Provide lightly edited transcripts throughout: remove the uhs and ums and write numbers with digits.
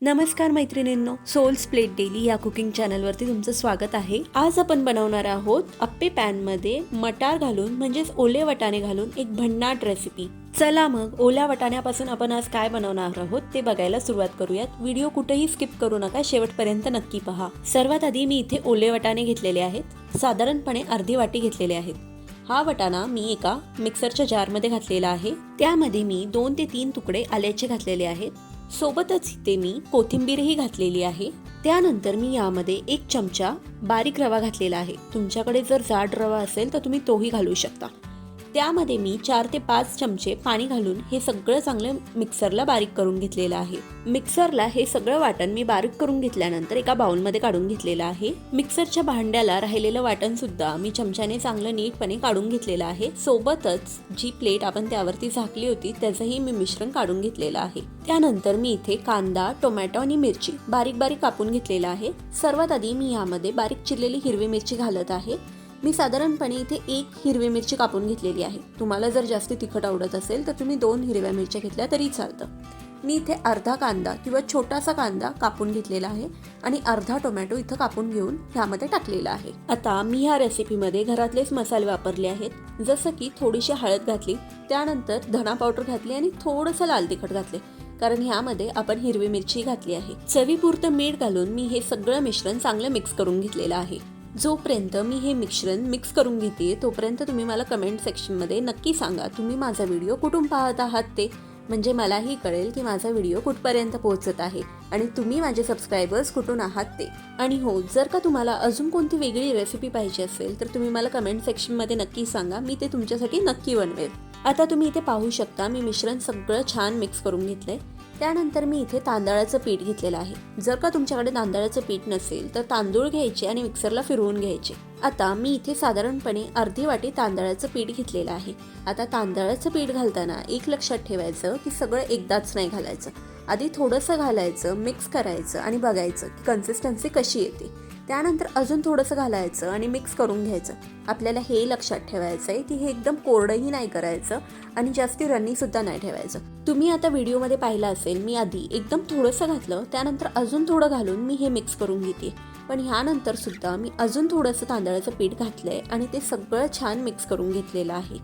नमस्कार मैत्रिणींनो, souls plate daily या कुकिंग चॅनलवरती तुमचं स्वागत आहे. आज आपण बनवणार आहोत अप्पे पॅनमध्ये मटार घालून म्हणजेच ओले वाटाणे घालून एक भन्नाट रेसिपी. चला मग ओल्या वाटाण्यापासून आपण आज काय बनवणार आहोत ते बघायला सुरुवात करूयात. व्हिडिओ कुठेही स्किप करू नका, शेवटपर्यंत नक्की पहा. सर्वात आधी मी इथे ओले वाटाणे घेतलेले आहेत, साधारणपणे अर्धी वाटी घेतलेले आहेत. हा वाटाणा मी एका मिक्सरच्या जारमध्ये घातलेला आहे. त्यामध्ये मी 2 ते 3 तुकडे आल्याचे घातलेले आहेत. सोबतच इथे मी कोथिंबीरही घातलेली आहे. त्यानंतर मी यामध्ये 1 चमचा बारीक रवा घातलेला आहे. तुमच्याकडे जर जाड रवा असेल तर तुम्ही तोही घालू शकता. त्यामध्ये मी 4 ते 5 चमचे पाणी घालून हे सगळं चांगलं मिक्सरला बारीक करून घेतलेलं आहे. मिक्सरला हे सगळं वाटण मी बारीक करून घेतल्यानंतर एका बाउलमध्ये काढून घेतलेलं आहे. मिक्सरच्या भांड्याला राहिलेलं वाटण सुद्धा मी चमच्याने चांगलं नीटपणे काढून घेतलेलं आहे. सोबतच जी प्लेट आपण त्यावरती झाकली होती त्याचंही मी मिश्रण काढून घेतलेलं आहे. त्यानंतर मी इथे कांदा, टोमॅटो आणि मिरची बारीक बारीक कापून घेतलेला आहे. सर्वात आधी मी यामध्ये बारीक चिरलेली हिरवी मिरची घालत आहे. मी साधारणपणे इथे 1 हिरवी मिरची कापून घेतलेली आहे. तुम्हाला जर जास्त तिखट आवडत असेल तर तुम्ही 2 हिरव्या मिरच्या घेतल्या तरी चालतं. मी इथे अर्धा कांदा किंवा छोटासा कांदा कापून घेतलेला आहे आणि अर्धा टोमॅटो इथं कापून घेऊन ह्यामध्ये टाकलेला आहे. आता मी ह्या रेसिपीमध्ये घरातलेच मसाले वापरले आहेत, जसं की थोडीशी हळद घातली, त्यानंतर धना पावडर घातली आणि थोडंसं लाल तिखट घातले, कारण ह्यामध्ये आपण हिरवी मिरची घातली आहे. चवीपुरतं मीठ घालून मी हे सगळं मिश्रण चांगलं मिक्स करून घेतलेलं आहे. जोपर्यंत मी हे मिश्रण मिक्स करून घेते तोपर्यंत तुम्ही मला कमेंट सेक्शनमध्ये नक्की सांगा तुम्ही माझा व्हिडिओ कुठून पाहत आहात ते, म्हणजे मलाही कळेल की माझा व्हिडिओ कुठपर्यंत पोहोचत आहे आणि तुम्ही माझे सबस्क्रायबर्स कुठून आहात ते. आणि हो, जर का तुम्हाला अजून कोणती वेगळी रेसिपी पाहिजे असेल तर तुम्ही मला कमेंट सेक्शनमध्ये नक्की सांगा, मी ते तुमच्यासाठी नक्की बनवेल. आता तुम्ही इथे पाहू शकता मी मिश्रण सगळं छान मिक्स करून घेतलंय. त्यानंतर मी इथे तांदळाचं पीठ घेतलेलं आहे. जर का तुमच्याकडे तांदळाचं पीठ नसेल तर तांदूळ घ्यायचे आणि मिक्सरला फिरवून घ्यायचे. आता मी इथे साधारणपणे अर्धी वाटी तांदळाचं पीठ घेतलेलं आहे. आता तांदळाचं पीठ घालताना एक लक्षात ठेवायचं की सगळं एकदाच नाही घालायचं. आधी थोडंसं घालायचं, मिक्स करायचं आणि बघायचं की कन्सिस्टन्सी कशी येते. त्यानंतर अजून थोडंसं घालायचं आणि मिक्स करून घ्यायचं. आपल्याला हे लक्षात ठेवायचं आहे की हे एकदम कोरडंही नाही करायचं आणि जास्ती रन्नी सुद्धा नाही ठेवायचं. तुम्ही आता व्हिडिओमध्ये पाहिलं असेल मी आधी एकदम थोडंसं घातलं, त्यानंतर अजून थोडं घालून मी हे मिक्स करून घेते. पण ह्यानंतर सुद्धा मी अजून थोडंसं तांदळाचं पीठ घातलंय आणि ते सगळं छान मिक्स करून घेतलेलं आहे.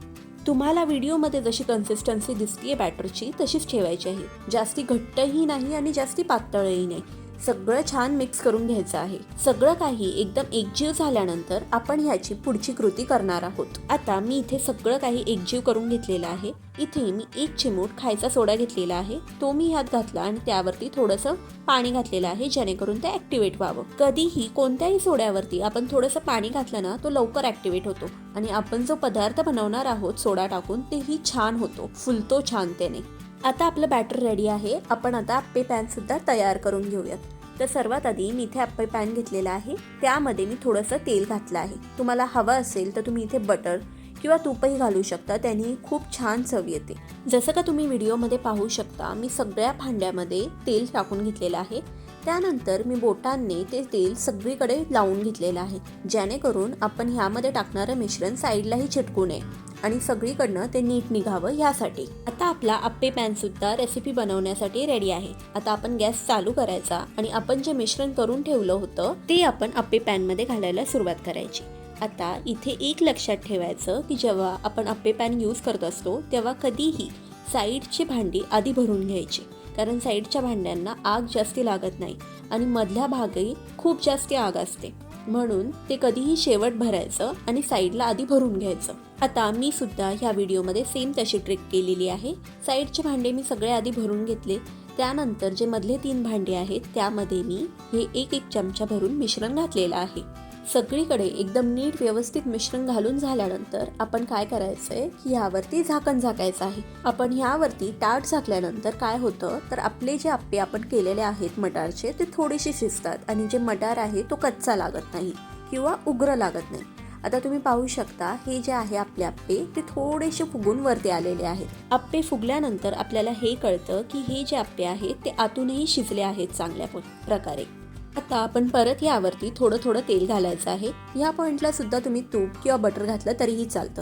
तुम्हाला व्हिडिओमध्ये जशी कन्सिस्टन्सी दिसतीये बॅटरची तशीच ठेवायची आहे. जास्ती घट्टही नाही आणि जास्ती पातळही नाही. सगळं छान मिक्स करून घ्यायचं आहे. सगळं काही एकदम एकजीव झाल्यानंतर आपण ह्याची पुढची कृती करणार आहोत. आता मी इथे सगळं काही एकजीव करून घेतलेलं आहे. इथे मी 1 चिमूट खायचा सोडा घेतलेला आहे, तो मी ह्यात घातला आणि त्यावरती थोडंसं पाणी घातलेलं आहे जेणेकरून ते ऍक्टिव्हेट व्हावं. कधीही कोणत्याही सोड्यावरती आपण थोडंसं पाणी घातलं ना तो लवकर ऍक्टिव्हेट होतो आणि आपण जो पदार्थ बनवणार आहोत सोडा टाकून तेही छान होतो, फुलतो छान त्याने. आता आपलं बॅटर रेडी आहे. आपण आता अप्पे पॅन सुद्धा तयार करून घेऊयात. तर सर्वात आधी मी इथे अप्पे पॅन घेतलेला आहे. त्यामध्ये मी थोडंसं तेल घातलं आहे. तुम्हाला हवं असेल तर तुम्ही इथे बटर किंवा तूपही घालू शकता, त्यांनी खूप छान चव येते. जसं का तुम्ही व्हिडिओमध्ये पाहू शकता मी सगळ्या भांड्यामध्ये तेल टाकून घेतलेलं आहे. त्यानंतर मी बोटांनी ते तेल सगळीकडे लावून घेतलेलं आहे, जेणेकरून आपण ह्यामध्ये टाकणारं मिश्रण साईडलाही चिटकू नये आणि सगळीकडनं ते नीट निघावं यासाठी. आता आपला अप्पे पॅन सुद्धा रेसिपी बनवण्यासाठी रेडी आहे. आता आपण गॅस चालू करायचा आणि आपण जे मिश्रण करून ठेवलं होतं ते आपण अप्पे पॅनमध्ये घालायला सुरुवात करायची. आता इथे एक लक्षात ठेवायचं की जेव्हा आपण अप्पे पॅन यूज करत असतो तेव्हा कधीही साईडची भांडी आधी भरून घ्यायची, कारण साईडच्या भांड्यांना आग जास्ती लागत नाही आणि मधल्या भागी खूप जास्ती आग असते, म्हणून ते कधीही शेवट भरायचं आणि साईडला आधी भरून घ्यायचं. आता मी सुद्धा ह्या व्हिडिओमध्ये सेम तशी ट्रिक केलेली आहे. साईडचे भांडे मी सगळे आधी भरून घेतले. त्यानंतर जे मधले 3 भांडे आहेत त्यामध्ये मी हे 1 चमचा भरून मिश्रण घातलेलं आहे. सगळीकडे एकदम नीट व्यवस्थित मिश्रण घालून झाल्यानंतर आपण काय करायचंय की ह्यावरती झाकण झाकायचं आहे. आपण ह्यावरती ताट झाकल्यानंतर काय होतं तर आपले जे अप्पे आपण केलेले आहेत मटारचे ते थोडेसे शिजतात आणि जे मटार आहे तो कच्चा लागत नाही किंवा उग्र लागत नाही. आता तुम्ही पाहू शकता हे जे आहे आपले अप्पे ते थोडेसे फुगून वरती आलेले आहेत. अप्पे फुगल्यानंतर आपल्याला हे कळतं की हे जे अप्पे आहेत ते आतूनही शिजले आहेत चांगल्या प्रकारे. आता आपण परत यावरती थोडं थोडं तेल घालायचं आहे. या पॉइंटला सुद्धा तुम्ही तूप किंवा बटर घातलं तरीही चालतं.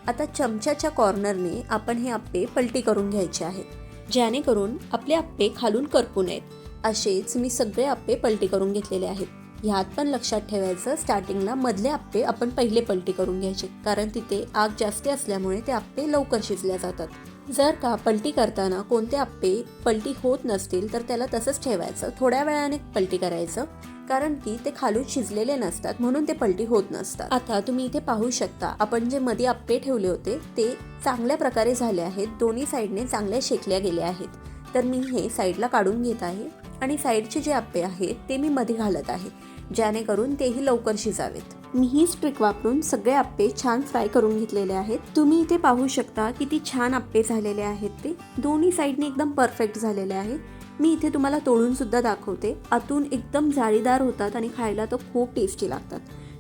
आता चमच्याच्या कॉर्नरने आपण हे अप्पे पलटी करून घ्यायचे आहेत, जेणेकरून आपले अप्पे खालून करपू नयेत. असेच मी सगळे अप्पे पलटी करून घेतलेले आहेत. ह्यात पण लक्षात ठेवायचं, स्टार्टिंगला मधले अप्पे आपण पहिले पलटी करून घ्यायचे, कारण तिथे आग जास्ती असल्यामुळे ते अप्पे लवकर शिजल्या जातात. जर का पलटी करताना कोणते अप्पे पलटी होत नसतील तर त्याला तसंच ठेवायचं, थोड्या वेळाने पलटी करायचं, कारण की ते खालून शिजलेले नसतात म्हणून ते पलटी होत नसतात. आता तुम्ही इथे पाहू शकता, आपण जे मध्ये अप्पे ठेवले होते ते चांगल्या प्रकारे झाले आहेत, दोन्ही साईडने चांगले शेकल्या गेले आहेत. तर मी हे साईडला काढून घेत आहे आणि साईडचे जे अप्पे आहेत ते मी मध्ये घालत आहे, जेणेकरून तेही लवकर शिजावेत. मी ही ट्रिक वापरून सगळे अप्पे छान फ्राय करून घेतलेले आहेत. तुम्ही इथे पाहू शकता किती छान अप्पे झालेले आहेत, ते दोन्ही साईडने एकदम परफेक्ट झालेले आहे. मी इथे तुम्हाला तोडून सुद्धा दाखवते. आतून एकदम जाळीदार होतात आणि खायला तर खूप टेस्टी लागतात.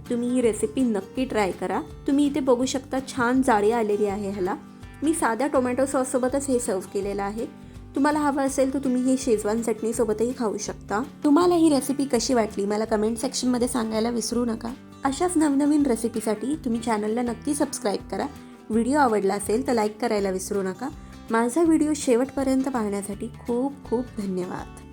तुम्ही ही रेसिपी नक्की ट्राय करा. तुम्ही इथे बघू शकता छान जाळी आलेली आहे ह्याला. मी साध्या टोमॅटो सॉस सोबतच हे सर्व केलेलं आहे. तुम्हाला हवं असेल तर तुम्ही हे शेजवान चटणी सोबतही खाऊ शकता. तुम्हाला ही रेसिपी कशी वाटली मला कमेंट सेक्शनमध्ये सांगायला विसरू नका. अशाच नवनवीन रेसिपीसाठी तुम्ही चॅनलला नक्की सबस्क्राईब करा. व्हिडिओ आवडला असेल तर लाईक करायला विसरू नका. माझा व्हिडिओ शेवटपर्यंत पाहण्यासाठी खूप खूप धन्यवाद.